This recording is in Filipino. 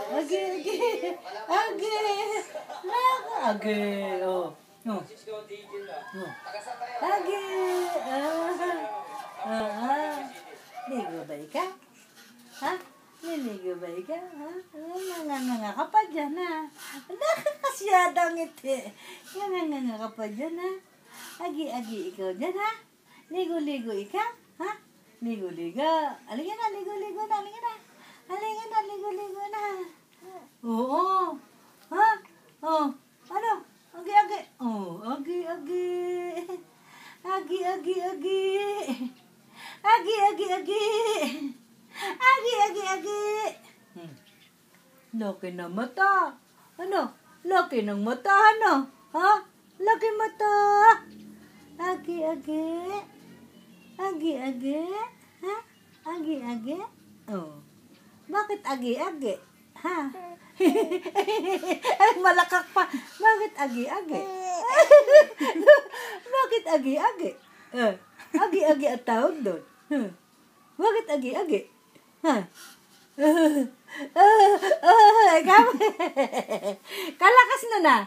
Agi, agi. Agi. Agi. Oh. Oh. Oh. Agi. Ligo ba ika? Ha? Niligo ba ika? Ha? Nga ka pa dyan, ha? Nakakasyadang ngiti. Nga ka pa dyan, ha? Agi, ikaw dyan, ha? Ligo-ligo ika? Ha? Ligo-ligo. Halika na, ligo-ligo na, halika na. Halika na, ligo-ligo na. Oo. Ha? Oh. Ano? Agi. Oh, agi. Agi. Agi. Laki ng mata. Ano? Laki ng mata, ano? Ha? Laki mata. Agi. Ha? Agi. Oh. Bakit agi? Ha? Ay, malakak pa. Bakit agi? Bakit agi? Agi at tawag doon. Bakit agi? Ha? Kalakas na na.